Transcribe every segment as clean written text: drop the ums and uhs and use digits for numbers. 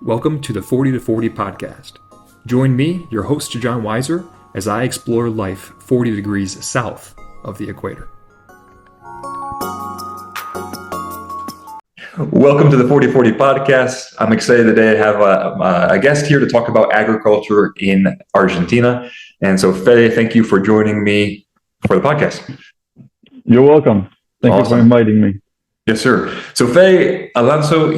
Welcome to the 40 to 40 podcast. Join me, your host John Weiser, as I explore life 40 degrees south of the equator. Welcome to the 40/40 podcast. I'm excited today to have a guest here to talk about agriculture in Argentina. And so, Fede, thank you for joining me for the podcast. You're welcome. Thank you for inviting me. Yes, sir. So, Fede Alonso,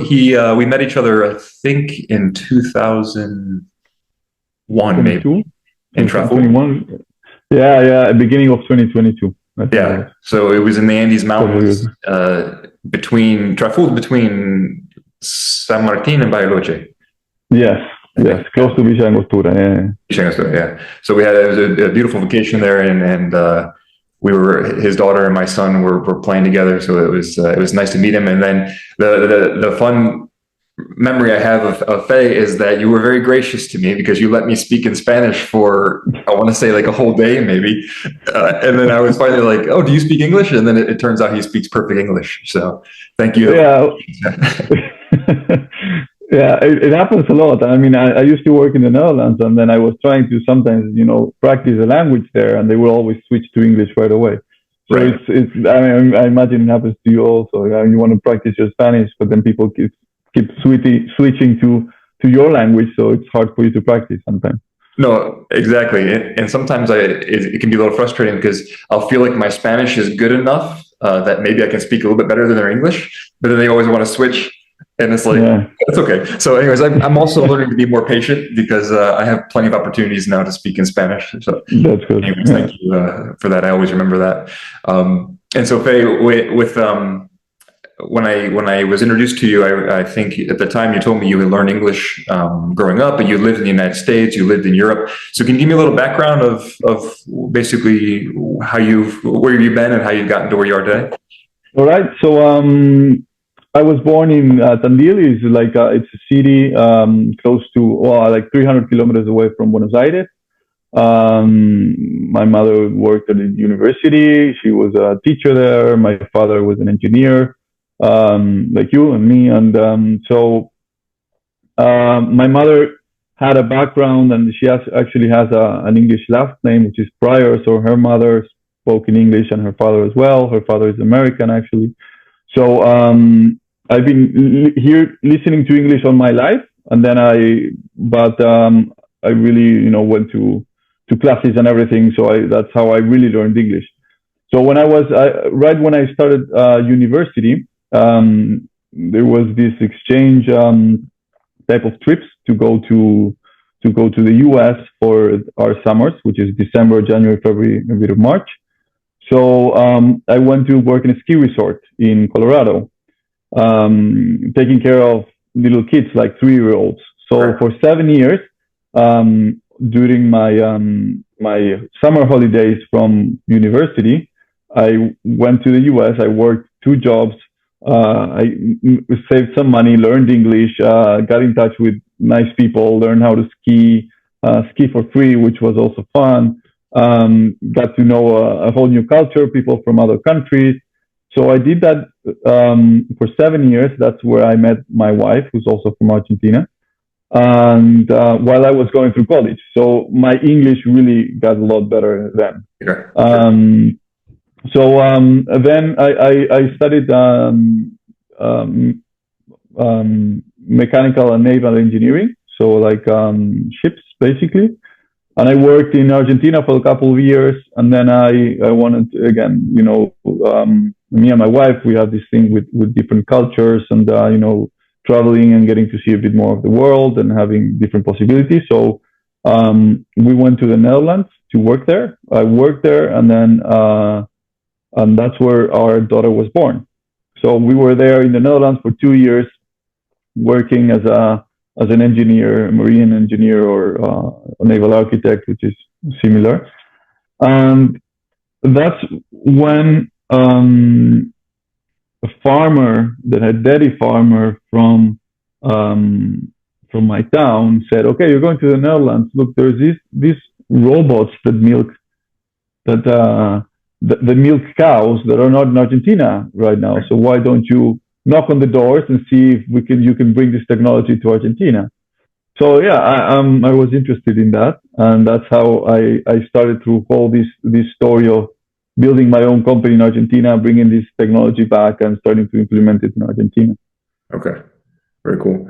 we met each other, I think, in 2001, maybe. In Traful. Yeah, beginning of 2022. Yeah, so it was in the Andes Mountains, between San Martin and Bariloche. Yes, close to Villa Angostura. Yeah. So it was a beautiful vacation there, and his daughter and my son were playing together. So it was nice to meet him. And then the fun memory I have of Fede is that you were very gracious to me because you let me speak in Spanish for, I want to say, like a whole day maybe. And then I was finally like, oh, do you speak English? And then it turns out he speaks perfect English. So thank you. Yeah. Yeah, it happens a lot. I mean, I used to work in the Netherlands, and then I was trying to sometimes, practice the language there, and they will always switch to English right away. So right. I imagine it happens to you also. You want to practice your Spanish, but then people keep switching to your language, so it's hard for you to practice sometimes. No, exactly. And sometimes it can be a little frustrating because I'll feel like my Spanish is good enough that maybe I can speak a little bit better than their English, but then they always want to switch. And it's like, It's okay. So anyways, I'm also learning to be more patient because I have plenty of opportunities now to speak in Spanish. So that's good. Anyways, thank you for that. I always remember that. And so Faye, when I was introduced to you, I think at the time you told me you had learned English growing up, but you lived in the United States, you lived in Europe. So can you give me a little background of basically where you've been and how you've gotten to where you are today? All right. So I was born in Tandil. It's it's a city close to, like 300 kilometers away from Buenos Aires. My mother worked at the university. She was a teacher there. My father was an engineer, like you and me. And my mother had a background, and she actually has an English last name, which is Pryor. So her mother spoke in English, and her father as well. Her father is American, actually. So I've been here listening to English all my life, and then I really, went to classes and everything. So that's how I really learned English. So when right when I started university, there was this exchange type of trips to go to the US for our summers, which is December, January, February, a bit of March. So I went to work in a ski resort in Colorado, taking care of little kids, like 3-year-olds. So for 7 years, during my summer holidays from university, I went to the US. I worked 2 jobs. I saved some money, learned English, got in touch with nice people, learned how to ski for free, which was also fun. Got to know a whole new culture, people from other countries. So I did that for 7 years. That's where I met my wife, who's also from Argentina. And while I was going through college, so my English really got a lot better then. Sure. Then I studied mechanical and naval engineering, so like ships basically. And I worked in Argentina for a couple of years, and then I wanted to, again, me and my wife, we have this thing with different cultures and, traveling and getting to see a bit more of the world and having different possibilities. So we went to the Netherlands to work there. I worked there, and then and that's where our daughter was born. So we were there in the Netherlands for 2 years, working as an engineer, a marine engineer, or a naval architect, which is similar. And that's when a dairy farmer from my town said, "Okay, you're going to the Netherlands. Look, there's these robots that milk the milk cows that are not in Argentina right now. So why don't you knock on the doors and see if you can bring this technology to Argentina?" So yeah, I was interested in that, and that's how I started to hold this story of building my own company in Argentina, bringing this technology back, and starting to implement it in Argentina. Okay. Very cool.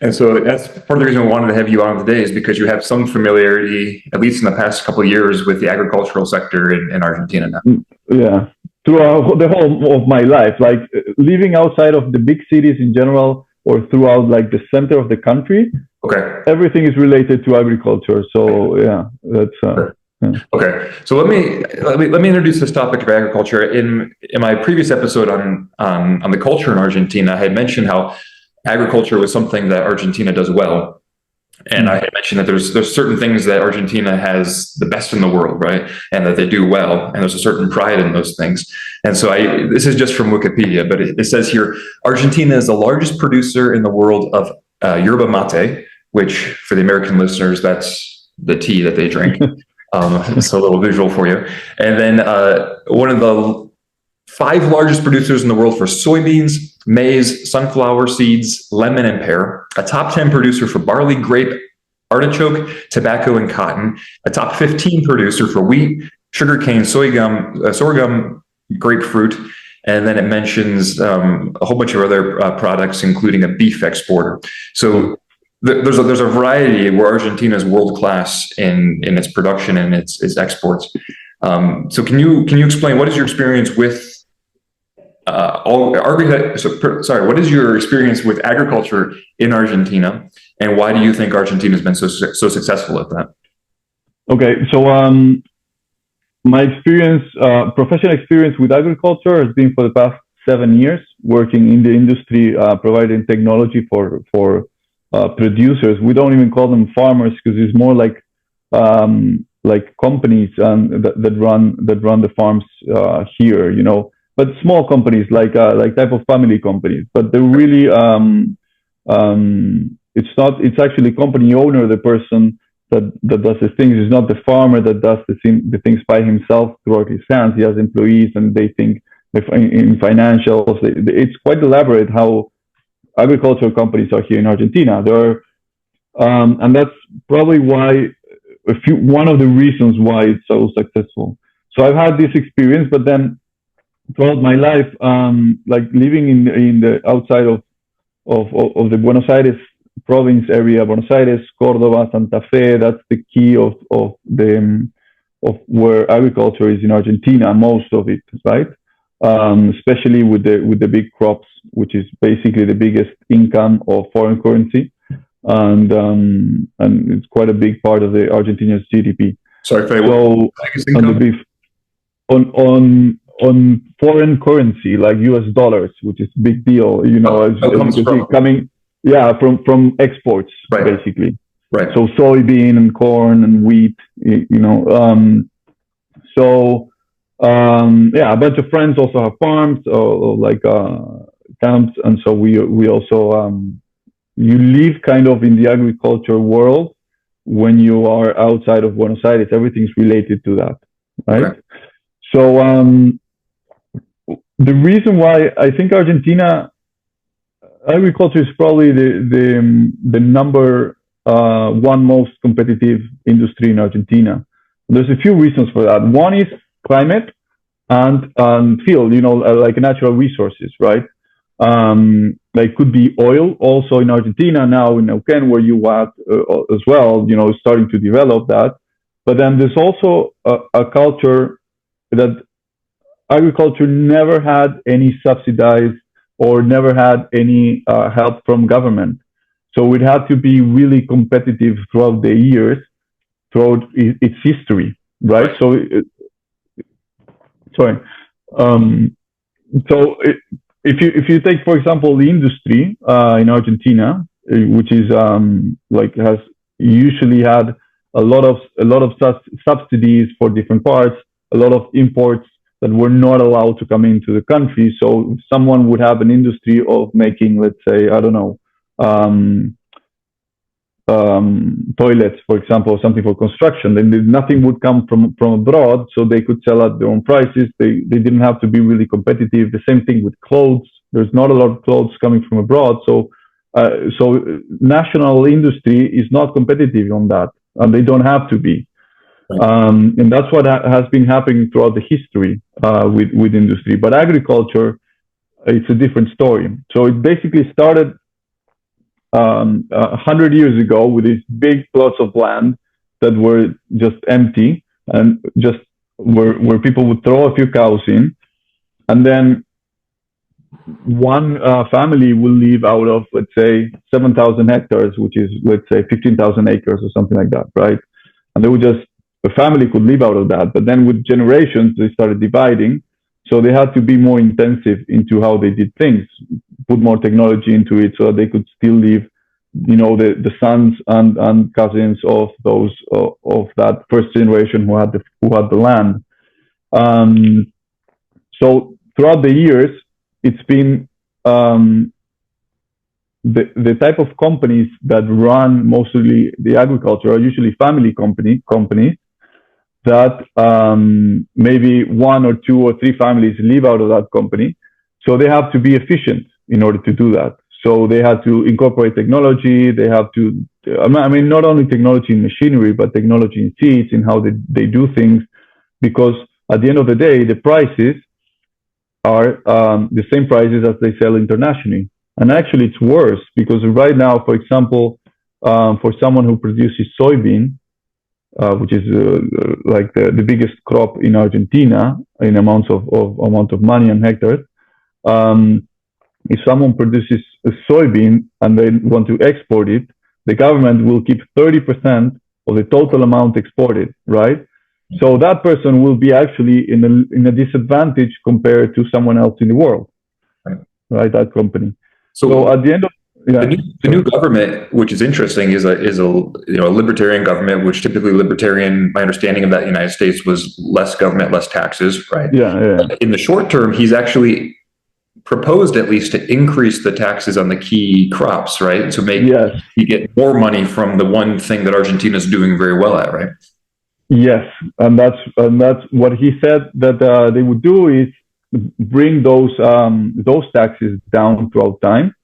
And so that's part of the reason I wanted to have you on today is because you have some familiarity, at least in the past couple of years, with the agricultural sector in Argentina now. Yeah, throughout the whole of my life, like living outside of the big cities in general, or throughout like the center of the country. Okay. Everything is related to agriculture. So yeah, that's. Yeah. Okay, so let me introduce this topic of agriculture. In my previous episode on the culture in Argentina, I had mentioned how agriculture was something that Argentina does well, and I had mentioned that there's certain things that Argentina has the best in the world, right, and that they do well, and there's a certain pride in those things. And so this is just from Wikipedia, but it says here Argentina is the largest producer in the world of yerba mate, which for the American listeners, that's the tea that they drink. It's a little visual for you. And then one of the 5 largest producers in the world for soybeans, maize, sunflower seeds, lemon, and pear. A top 10 producer for barley, grape, artichoke, tobacco, and cotton. A top 15 producer for wheat, sugarcane, sorghum, grapefruit. And then it mentions a whole bunch of other products, including a beef exporter. So there's a variety where Argentina is world class in its production and its exports. So can you explain what is your experience with what is your experience with agriculture in Argentina, and why do you think Argentina has been so successful at that? Okay, so my experience, professional experience with agriculture has been for the past 7 years working in the industry, providing technology for producers. We don't even call them farmers because it's more like companies that run the farms here, you know. But small companies like type of family companies. But they're really it's actually company owner, the person that does the things. It's not the farmer that does the things by himself throughout his hands. He has employees, and they think in financials. It's quite elaborate how agricultural companies are here in Argentina. There are, and that's probably why one of the reasons why it's so successful. So I've had this experience, but then throughout my life, like living in the outside of the Buenos Aires province area, Buenos Aires, Córdoba, Santa Fe, that's the key of where agriculture is in Argentina, most of it, right? Especially with the big crops, which is basically the biggest income of foreign currency, and it's quite a big part of the Argentina's GDP. Sorry, Fede, so on foreign currency like US dollars, which is a big deal, you know, as you see coming, from exports, right, basically. Right. So soybean and corn and wheat, you know. A bunch of friends also have farms or like camps, and so we also you live kind of in the agriculture world when you are outside of Buenos Aires. Everything's related to that, right? Okay. So the reason why I think Argentina agriculture is probably the number one most competitive industry in Argentina. There's a few reasons for that. One is climate and field, you know, like natural resources, right? Like could be oil also in Argentina now in Neuquén, where you are as well, you know, starting to develop that. But then there's also a culture that agriculture never had any subsidized or never had any help from government. So it had to be really competitive throughout the years, throughout its history, right? So, if you take, for example, the industry in Argentina, which is has usually had a lot of subsidies for different parts, a lot of imports that were not allowed to come into the country. So if someone would have an industry of making, let's say, I don't know, toilets, for example, something for construction, then nothing would come from abroad, so they could sell at their own prices. They didn't have to be really competitive. The same thing with clothes. There's not a lot of clothes coming from abroad, so So national industry is not competitive on that, and they don't have to be. And that's what has been happening throughout the history with industry. But agriculture, it's a different story. So it basically started 100 years ago with these big plots of land that were just empty and just where people would throw a few cows in, and then one family will live out of, let's say, 7,000 hectares, which is, let's say, 15,000 acres or something like that, right? And they would just, a family could live out of that. But then with generations, they started dividing. So they had to be more intensive into how they did things, put more technology into it so that they could still live, the sons and cousins of those, of that first generation who had the land. So throughout the years, it's been the type of companies that run mostly the agriculture are usually family companies that maybe one or two or three families live out of that company. So they have to be efficient in order to do that. So they have to incorporate technology. They have to, not only technology in machinery, but technology in seeds, in how they do things. Because at the end of the day, the prices are the same prices as they sell internationally. And actually it's worse because right now, for example, for someone who produces soybean, which is like the biggest crop in Argentina in amount of money and hectares, if someone produces a soybean and they want to export it, the government will keep 30% of the total amount exported, right? So that person will be actually in a disadvantage compared to someone else in the world, right? That company. So at the end of the new government, which is interesting, is a libertarian government, which typically libertarian. My understanding of that in the United States was less government, less taxes, right? Yeah. In the short term, he's actually proposed at least to increase the taxes on the key crops, right? To make you get more money from the one thing that Argentina is doing very well at, right? Yes, and that's what he said that they would do is bring those taxes down throughout time.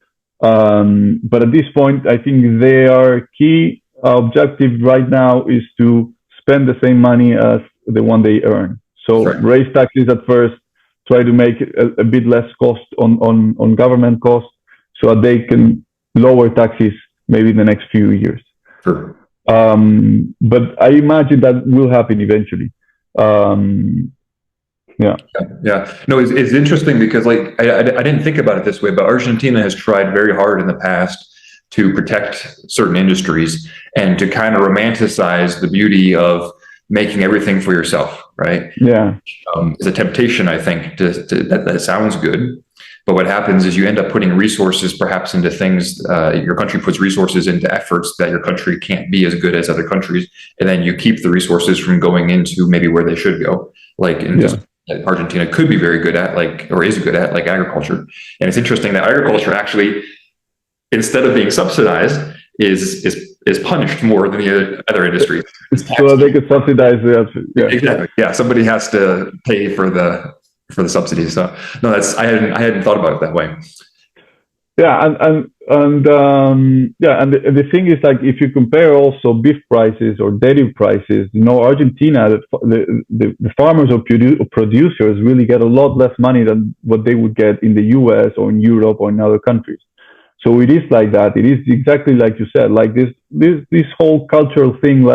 But at this point, I think their key objective right now is to spend the same money as the one they earn. So raise taxes at first, try to make a bit less cost on government costs so that they can lower taxes maybe in the next few years. Sure. But I imagine that will happen eventually. Yeah. No, it's interesting because I didn't think about it this way, but Argentina has tried very hard in the past to protect certain industries and to kind of romanticize the beauty of making everything for yourself, right? Yeah. It's a temptation, I think, that sounds good. But what happens is you end up putting resources perhaps into things, your country puts resources into efforts that your country can't be as good as other countries. And then you keep the resources from going into maybe where they should go. Argentina could be very good at, or is good at, agriculture. And it's interesting that agriculture actually, instead of being subsidized, is punished more than the other industries. So they could subsidize the Exactly. Yeah. Somebody has to pay for the subsidies. So no, I hadn't thought about it that way. Yeah, and the thing is, if you compare also beef prices or dairy prices, Argentina, the farmers or producers really get a lot less money than what they would get in the US or in Europe or in other countries. So it is like that. It is exactly like you said, this whole cultural thing,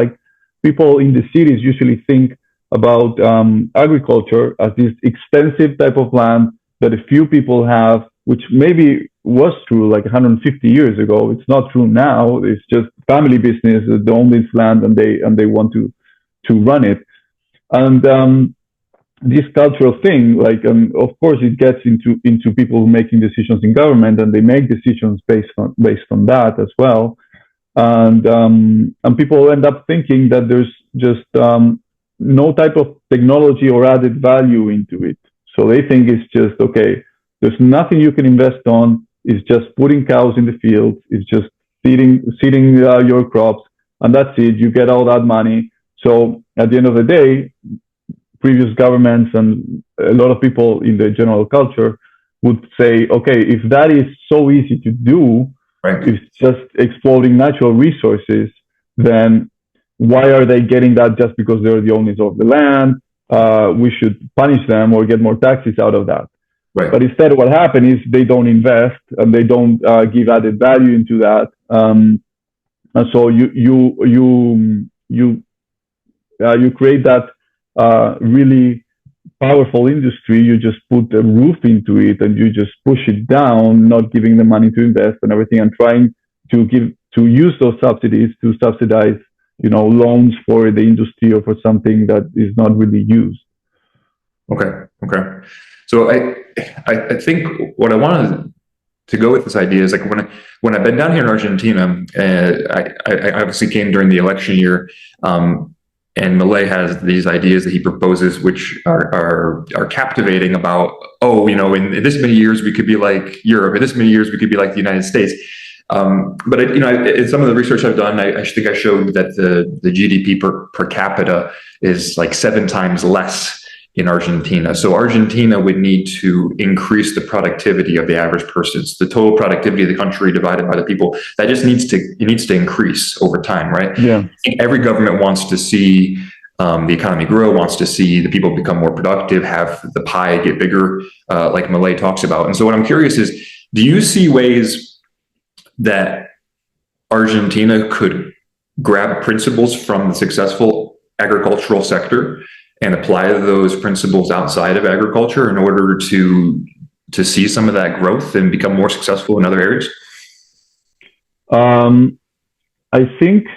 people in the cities usually think about agriculture as this extensive type of land that a few people have, which maybe was true 150 years ago. It's not true now. It's just family business. They own this land and they want to run it. And this cultural thing, of course, it gets into people making decisions in government, and they make decisions based on that as well. And people end up thinking that there's just no type of technology or added value into it. So they think it's just, okay, there's nothing you can invest on. It's just putting cows in the fields. It's just seeding your crops, and that's it. You get all that money. So at the end of the day, previous governments and a lot of people in the general culture would say, okay, if that is so easy to do, Right. is just exploiting natural resources, then why are they getting that just because they're the owners of the land? We should punish them or get more taxes out of that. Right. But instead, what happens is they don't invest and they don't give added value into that. And so you create that really powerful industry. You just put a roof into it and you just push it down, not giving them money to invest and everything, and trying to use those subsidies to subsidize, loans for the industry or for something that is not really used. Okay. So I think what I wanted to go with this idea is like when I've been down here in Argentina, I obviously came during the election year, and Milei has these ideas that he proposes, which are captivating about, in this many years we could be like Europe, in this many years we could be like the United States. But in some of the research I've done, I think I showed that the GDP per capita is like 7 times less in Argentina. So Argentina would need to increase the productivity of the average person. It's the total productivity of the country divided by the people. That just needs to increase over time, right? Yeah. I think every government wants to see the economy grow, wants to see the people become more productive, have the pie get bigger, like Milei talks about. And so what I'm curious is, do you see ways that Argentina could grab principles from the successful agricultural sector and apply those principles outside of agriculture in order to see some of that growth and become more successful in other areas? I think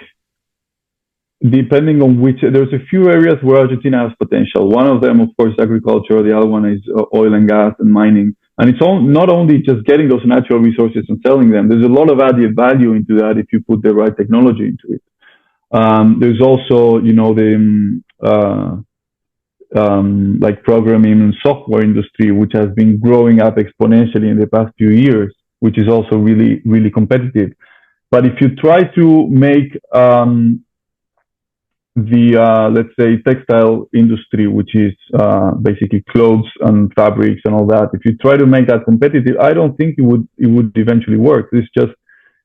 depending on there's a few areas where Argentina has potential. One of them, of course, agriculture. The other one is oil and gas and mining. And it's not only just getting those natural resources and selling them. There's a lot of added value into that if you put the right technology into it. There's also, like programming and software industry, which has been growing up exponentially in the past few years, which is also really, really competitive. But if you try to make let's say, textile industry, which is basically clothes and fabrics and all that, if you try to make that competitive, I don't think it would eventually work. It's just,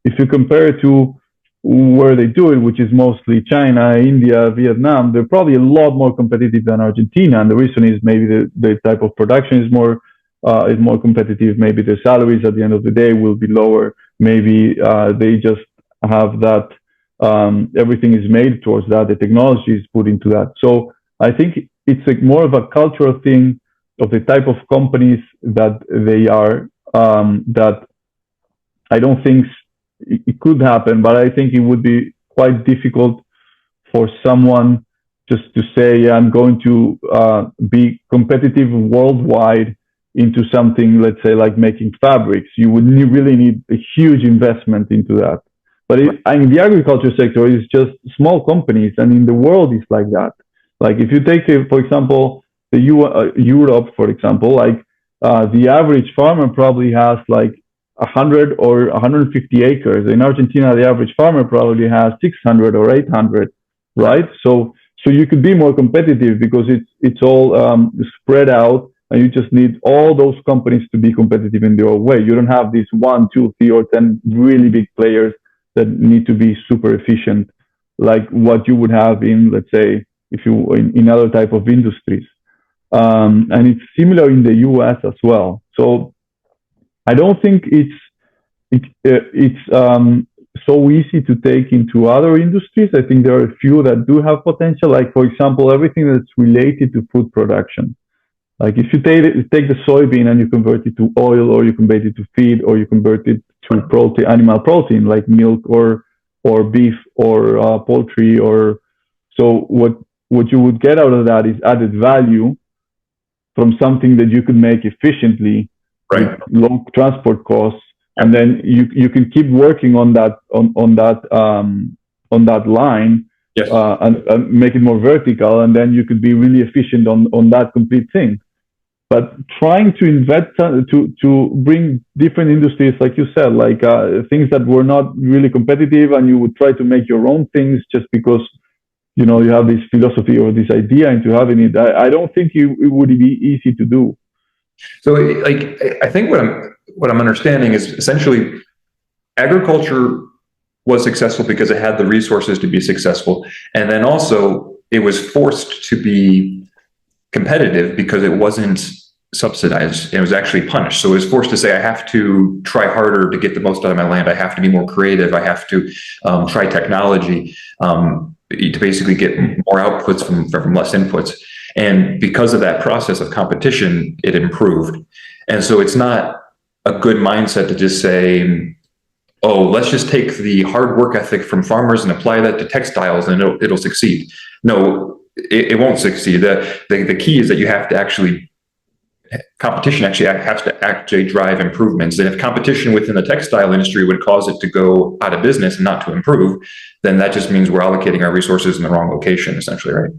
if you compare it to where they do it, which is mostly China, India, Vietnam, they're probably a lot more competitive than Argentina. And the reason is maybe the type of production is more competitive. Maybe the salaries at the end of the day will be lower. Maybe they just have that, everything is made towards that. The technology is put into that. So I think it's more of a cultural thing of the type of companies that they are, that I don't think it could happen, but I think it would be quite difficult for someone just to say, yeah, I'm going to be competitive worldwide into something, let's say, like making fabrics. You would really need a huge investment into that. But in the agriculture sector, it's just small companies, and in the world, it's like that. Like if you take, for example, Europe, for example, like the average farmer probably has like 100 or 150 acres. In Argentina, the average farmer probably has 600 or 800, right? So you could be more competitive because it's all spread out, and you just need all those companies to be competitive in their own way. You don't have these 1, 2, 3, or 10 really big players that need to be super efficient, like what you would have in, let's say, in other type of industries. And it's similar in the US as well. So I don't think it's so easy to take into other industries. I think there are a few that do have potential, like, for example, everything that's related to food production. Like if you take the soybean and you convert it to oil, or you convert it to feed, or you convert it to protein, animal protein, like milk or beef or poultry, so what you would get out of that is added value from something that you could make efficiently, right, with low transport costs, and then you can keep working on that line, yes, and make it more vertical, and then you could be really efficient on that complete thing. But trying to invest to bring different industries, like you said, like things that were not really competitive, and you would try to make your own things just because you have this philosophy or this idea into having it. I don't think it would be easy to do. So, like, I think what I'm understanding is essentially agriculture was successful because it had the resources to be successful. And then also it was forced to be competitive because it wasn't subsidized. It was actually punished. So it was forced to say, I have to try harder to get the most out of my land. I have to be more creative. I have to try technology to basically get more outputs from less inputs. And because of that process of competition, it improved. And so it's not a good mindset to just say, oh, let's just take the hard work ethic from farmers and apply that to textiles and it'll succeed. No, it won't succeed. The key is that you have to actually, competition actually has to actually drive improvements. And if competition within the textile industry would cause it to go out of business and not to improve, then that just means we're allocating our resources in the wrong location, essentially, right?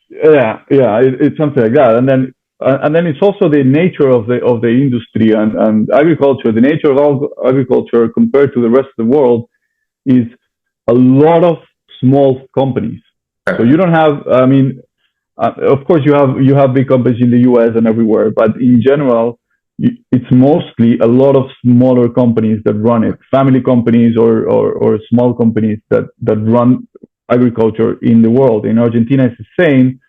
Yeah, it's something like that. And then it's also the nature of the industry and agriculture. The nature of all agriculture compared to the rest of the world is a lot of small companies. Right. So you don't have, I mean, of course you have big companies in the US and everywhere, but in general, it's mostly a lot of smaller companies that run it, family companies or small companies that run agriculture in the world. In Argentina, it's the same,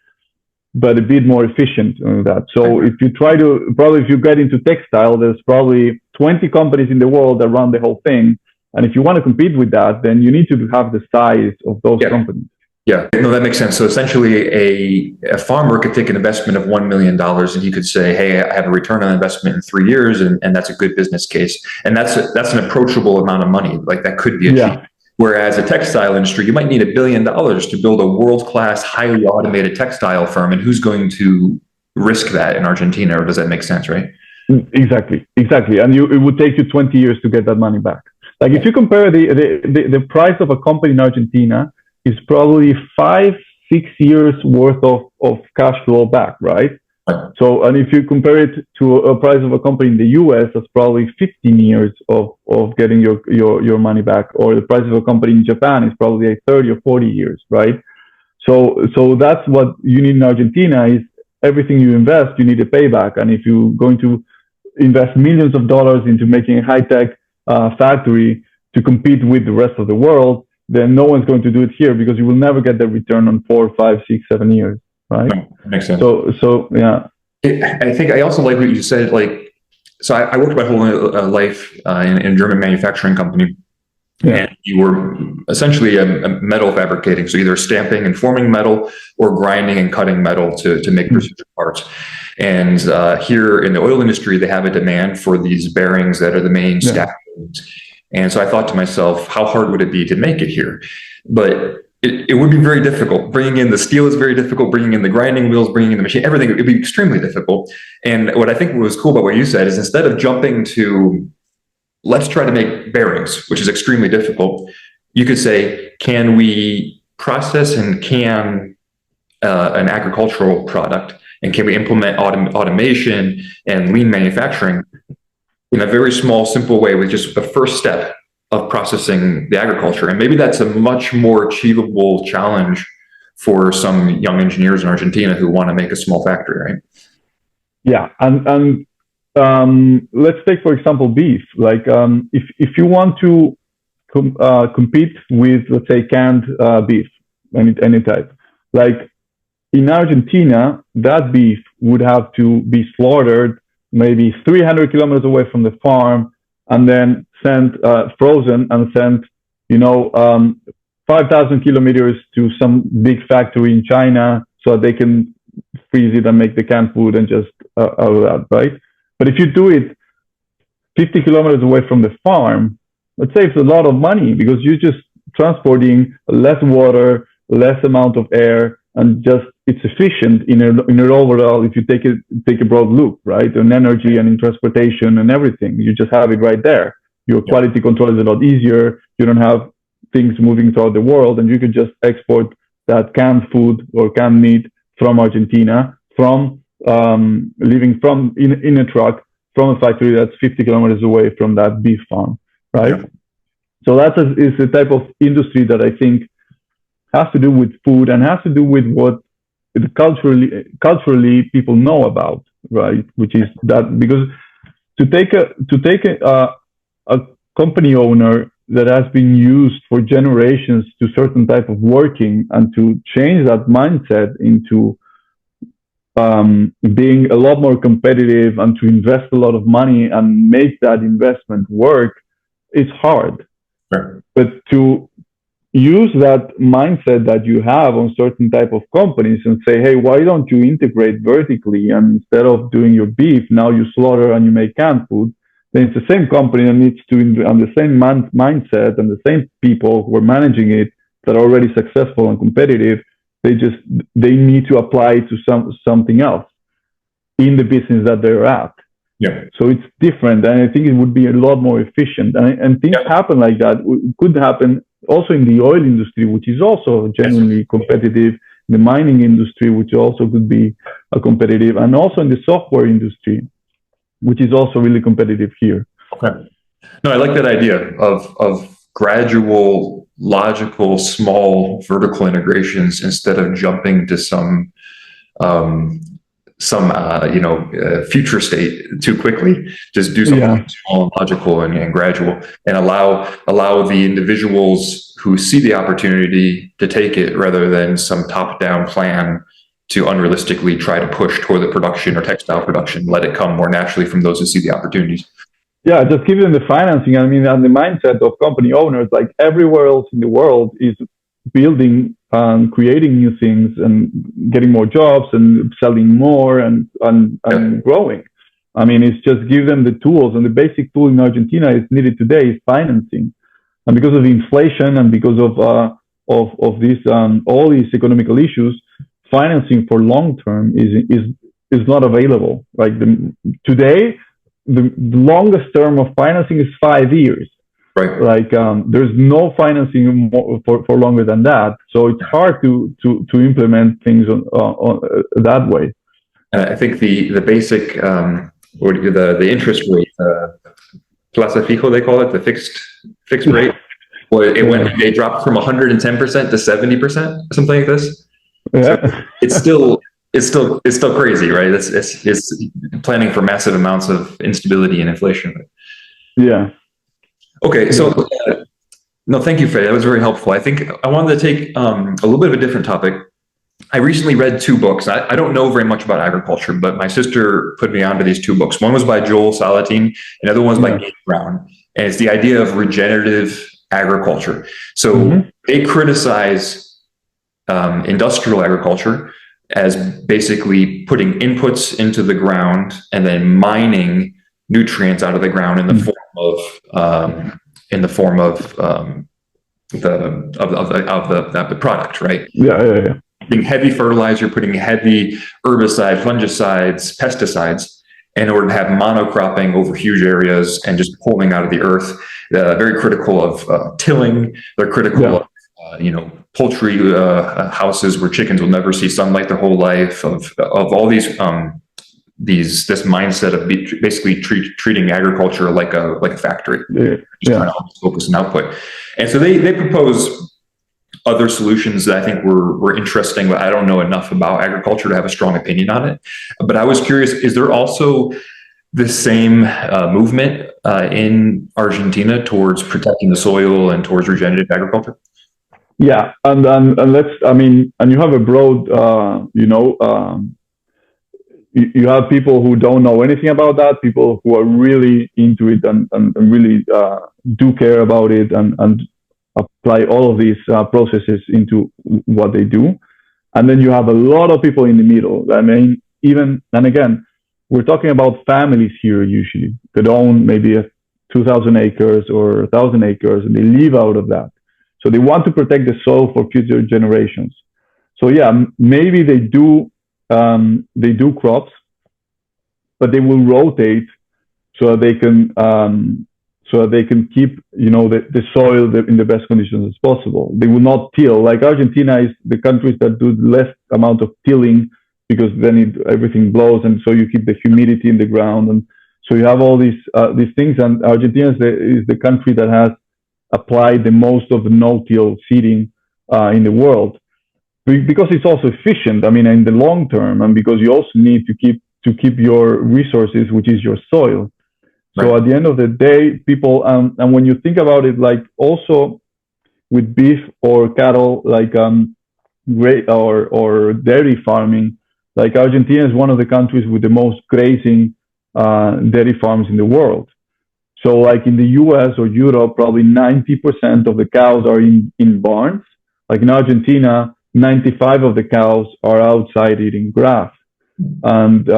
but a bit more efficient on that. So if you if you get into textile, there's probably 20 companies in the world that run the whole thing. And if you want to compete with that, then you need to have the size of those companies. Yeah, no, that makes sense. So essentially a farmer could take an investment of $1 million and he could say, hey, I have a return on investment in 3 years, and that's a good business case. And that's an approachable amount of money. Like that could be achieved. Yeah. Whereas a textile industry, you might need $1 billion to build a world-class, highly automated textile firm. And who's going to risk that in Argentina? Or does that make sense, right? Exactly. And it would take you 20 years to get that money back. Like if you compare the price of a company in Argentina is probably 5-6 years worth of cash flow back, right? So, and if you compare it to a price of a company in the US, that's probably 15 years of getting your money back, or the price of a company in Japan is probably like 30 or 40 years, right? So that's what you need in Argentina is everything you invest, you need a payback. And if you're going to invest millions of dollars into making a high-tech factory to compete with the rest of the world, then no one's going to do it here because you will never get the return on 4, 5, 6, 7 years. Right. No, that makes sense. So yeah. I think I also like what you said. Like, so I worked my whole life in a German manufacturing company, and you were essentially a metal fabricating. So either stamping and forming metal, or grinding and cutting metal to make precision parts. And here in the oil industry, they have a demand for these bearings that are the main stack. And so I thought to myself, how hard would it be to make it here? But it would be very difficult. Bringing in the steel is very difficult. Bringing in the grinding wheels, bringing in the machine, everything, it'd be extremely difficult. And what I think was cool about what you said is instead of jumping to, let's try to make bearings, which is extremely difficult, you could say, can we process and can an agricultural product? And can we implement automation and lean manufacturing in a very small, simple way with just the first step of processing the agriculture? And maybe that's a much more achievable challenge for some young engineers in Argentina who want to make a small factory, right? Yeah, and let's take, for example, beef. Like if you want to compete with, let's say, canned beef, any type, like in Argentina, that beef would have to be slaughtered maybe 300 kilometers away from the farm, and then sent frozen and sent 5,000 kilometers to some big factory in China so they can freeze it and make the canned food and just out of that, right? But if you do it 50 kilometers away from the farm, it saves a lot of money because you're just transporting less water, less amount of air, and just it's efficient in an overall, if you take a broad look, right? In energy and in transportation and everything, you just have it right there. Your quality control is a lot easier. You don't have things moving throughout the world, and you could just export that canned food or canned meat from Argentina, from living from in a truck from a factory that's 50 kilometers away from that beef farm, right? Yeah. So that is the type of industry that I think has to do with food and has to do with what culturally people know about, right? Which is that because to take a company owner that has been used for generations to certain type of working, and to change that mindset into being a lot more competitive and to invest a lot of money and make that investment work is hard. Sure. But to use that mindset that you have on certain type of companies and say, hey, why don't you integrate vertically, and instead of doing your beef, now you slaughter and you make canned food, then it's the same company that needs to, and the same mindset and the same people who are managing it that are already successful and competitive. They need to apply to something else in the business that they're at. Yeah. So it's different, and I think it would be a lot more efficient. And things happen like that. It could happen also in the oil industry, which is also genuinely competitive. The mining industry, which also could be a competitive, and also in the software industry, which is also really competitive here. Okay. No, I like that idea of gradual, logical, small vertical integrations instead of jumping to some future state too quickly. Just do something small and logical and gradual, and allow the individuals who see the opportunity to take it, rather than some top-down plan to unrealistically try to push toward the production or textile production. Let it come more naturally from those who see the opportunities. Yeah, just give them the financing. I mean, and the mindset of company owners, like everywhere else in the world, is building and creating new things and getting more jobs and selling more and growing. I mean, it's just give them the tools, and the basic tool in Argentina is needed today is financing. And because of the inflation and because of this all these economical issues, financing for long term is not available. Like today, the longest term of financing is 5 years. Right. Like there's no financing for longer than that, so it's hard to implement things on that way. I think the basic the interest rate, plazo fijo they call it, the fixed rate. Well, they dropped from 110% to 70%, something like this. Yeah. So it's still crazy, right? It's planning for massive amounts of instability and inflation. Yeah. Okay, so no, thank you, Fede. That was very helpful. I think I wanted to take a little bit of a different topic. I recently read 2 books. I don't know very much about agriculture, but my sister put me onto these 2 books. One was by Joel Salatin, another one was by Gabe Brown, and it's the idea of regenerative agriculture. So they criticize industrial agriculture as basically putting inputs into the ground and then mining nutrients out of the ground in the form of the product, right? Yeah. Putting heavy fertilizer, putting heavy herbicides, fungicides, pesticides, in order to have monocropping over huge areas and just pulling out of the earth. Very critical of tilling. They're critical of poultry houses where chickens will never see sunlight their whole life. Of all these this mindset of basically treating agriculture like a factory, just trying to focus on output. And so they propose other solutions that I think were interesting, but I don't know enough about agriculture to have a strong opinion on it. But I was curious, is there also the same movement in Argentina towards protecting the soil and towards regenerative agriculture? Yeah, and you have a broad, you have people who don't know anything about that, people who are really into it and really do care about it and apply all of these processes into what they do. And then you have a lot of people in the middle. I mean, and again, we're talking about families here usually that own maybe 2,000 acres or 1,000 acres, and they live out of that. So they want to protect the soil for future generations. So yeah, maybe they do crops, but they will rotate so they can keep the soil in the best conditions as possible. They will not till. Like Argentina is the countries that do less amount of tilling, because then everything blows, and so you keep the humidity in the ground, and so you have all these things. And Argentina is the country that has applied the most of the no-till seeding in the world, because it's also efficient. I mean, in the long term, and because you also need to keep your resources, which is your soil. So Right. at the end of the day, people, and when you think about it, like also with beef or cattle, like great or dairy farming, like Argentina is one of the countries with the most grazing dairy farms in the world. So like in the US or Europe, probably 90% of the cows are in barns. Like in Argentina, 95 of the cows are outside eating grass. And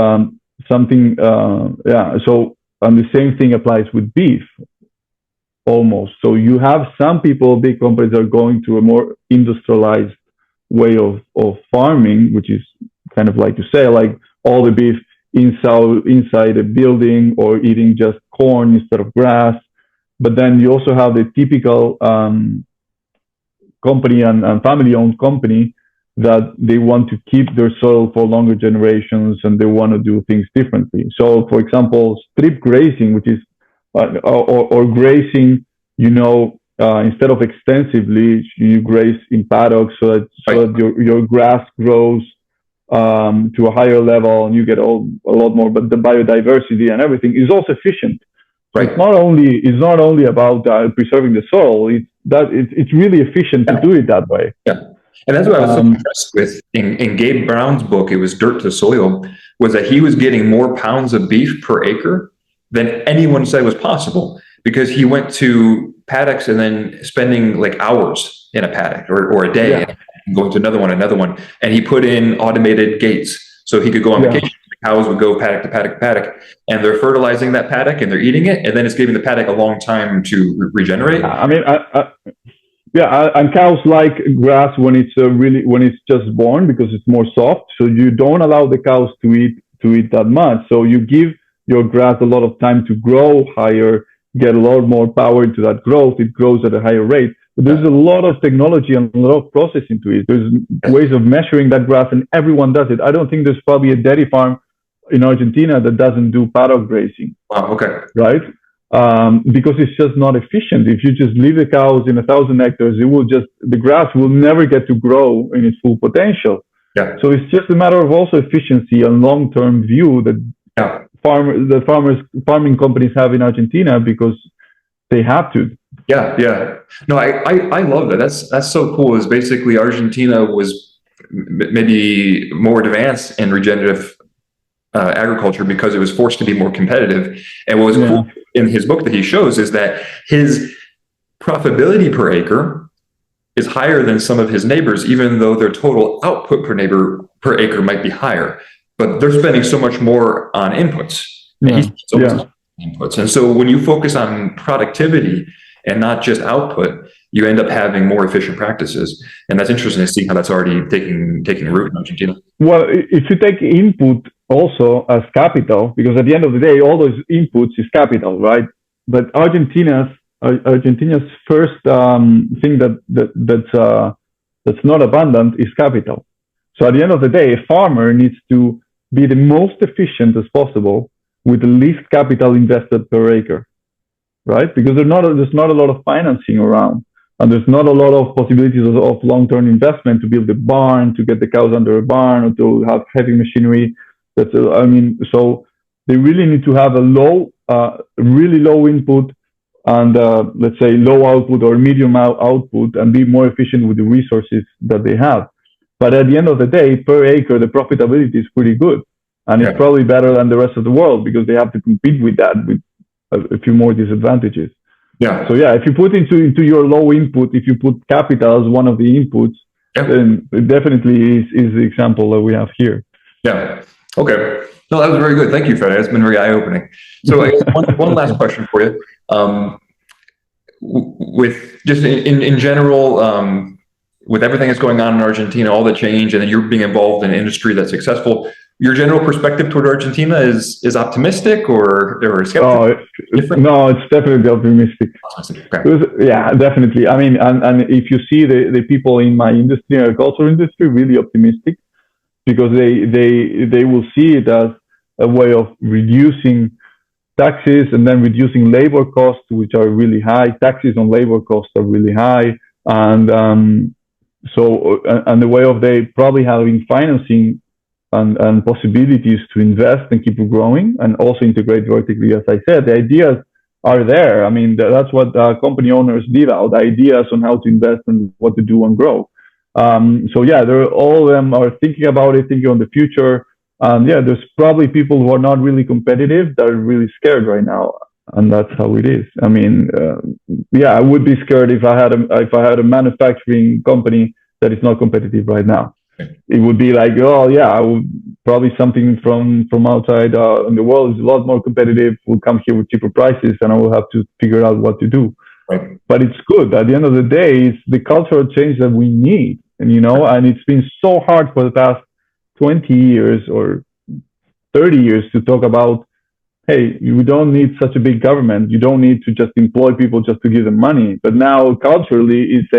and the same thing applies with beef almost. So you have some people, big companies are going to a more industrialized way of farming, which is kind of like you say, like all the beef inside a building or eating just corn instead of grass. But then you also have the typical company and family-owned company that they want to keep their soil for longer generations and they want to do things differently. So, for example, strip grazing, which is or grazing, instead of extensively, you graze in paddocks so that your grass grows to a higher level and you get a lot more, but the biodiversity and everything is also efficient. Right. It's not only about preserving the soil. It's really efficient to do it that way. Yeah. And that's what I was so impressed with in Gabe Brown's book. It was Dirt to Soil, was that he was getting more pounds of beef per acre than anyone said was possible, because he went to paddocks and then spending like hours in a paddock or a day, and going to another one, and he put in automated gates so he could go on vacation. The cows would go paddock to paddock to paddock, and they're fertilizing that paddock and they're eating it, and then it's giving the paddock a long time to regenerate. I mean, and cows like grass when it's just born because it's more soft. So you don't allow the cows to eat that much. So you give your grass a lot of time to grow higher, get a lot more power into that growth. It grows at a higher rate. But there's a lot of technology and a lot of process into it. There's ways of measuring that grass, and everyone does it. I don't think there's probably a dairy farm in Argentina that doesn't do paddock grazing. Wow, okay. Right? Because it's just not efficient. If you just leave the cows in 1,000 hectares, the grass will never get to grow in its full potential. Yeah. So it's just a matter of also efficiency and long-term view that farming companies have in Argentina, because they have to. Yeah. No, I love that. That's so cool. Is basically Argentina was maybe more advanced in regenerative agriculture because it was forced to be more competitive. And what was cool in his book that he shows is that his profitability per acre is higher than some of his neighbors, even though their total output per acre might be higher, but they're spending so much more on inputs. Inputs. And so when you focus on productivity and not just output, you end up having more efficient practices. And that's interesting to see how that's already taking root in Argentina. Well, if you take input also as capital, because at the end of the day, all those inputs is capital, right? But Argentina's first thing that's not abundant is capital. So at the end of the day, a farmer needs to be the most efficient as possible with the least capital invested per acre, right? Because there's not a lot of financing around, and there's not a lot of possibilities of long-term investment to build a barn, to get the cows under a barn, or to have heavy machinery. So they really need to have a really low input and let's say low output or medium output, and be more efficient with the resources that they have. But at the end of the day, per acre, the profitability is pretty good. And it's probably better than the rest of the world, because they have to compete with that with a few more disadvantages. Yeah. So if you put into your low input, if you put capital as one of the inputs, then it definitely is the example that we have here. Yeah. Okay. No, that was very good. Thank you, Fede. It's been very eye-opening. So I guess one last question for you. With just in general, with everything that's going on in Argentina, all the change, and then you're being involved in an industry that's successful, your general perspective toward Argentina is optimistic or skeptical? No, it's definitely optimistic. Okay. Yeah, definitely. I mean, and if you see the people in my industry, agricultural industry, really optimistic, because they will see it as a way of reducing taxes and then reducing labor costs, which are really high. Taxes on labor costs are really high, and the way of they probably having financing and possibilities to invest and keep growing and also integrate vertically. As I said, the ideas are there. I mean, that's what company owners leave out, ideas on how to invest and what to do and grow. So yeah, all of them are thinking about it, thinking on the future. Yeah, there's probably people who are not really competitive that are really scared right now, and that's how it is. I mean, yeah, I would be scared if I had a manufacturing company that is not competitive right now. It would be like, oh yeah, I would probably something from outside in the world is a lot more competitive. Will come here with cheaper prices, and I will have to figure out what to do. Right. But it's good. At the end of the day, it's the cultural change that we need, and and it's been so hard for the past 20 years or 30 years to talk about, hey, you don't need such a big government. You don't need to just employ people just to give them money. But now culturally, it's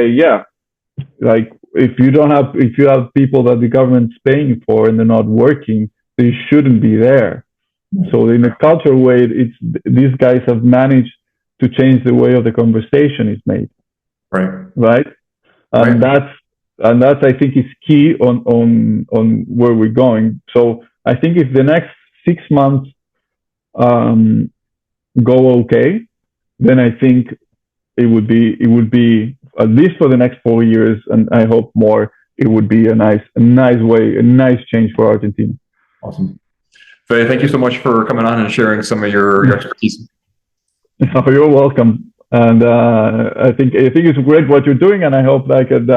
like if you have people that the government's paying for and they're not working, they shouldn't be there. So in a cultural way, these guys have managed to change the way of the conversation is made. Right. And that's I think is key on where we're going. So I think if the next 6 months go okay, then I think it would be at least for the next 4 years, and I hope more. It would be a nice change for Argentina. Awesome, Fede, thank you so much for coming on and sharing some of your expertise. Oh, you're welcome, and I think it's great what you're doing, and I hope I could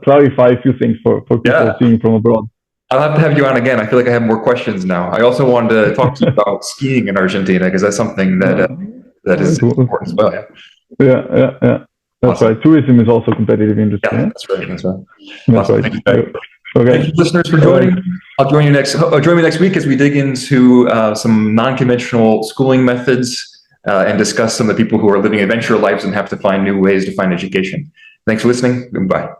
clarify a few things for people seeing from abroad. I'll have to have you on again. I feel like I have more questions now. I also wanted to talk to you about skiing in Argentina, because that's something that is important as well. Yeah. That's right. Tourism is also a competitive industry. Yeah, that's right. Awesome. Right. Thank you, okay. Thank you, listeners, for joining. I'll join you join me next week as we dig into some non-conventional schooling methods and discuss some of the people who are living adventure lives and have to find new ways to find education. Thanks for listening. Goodbye.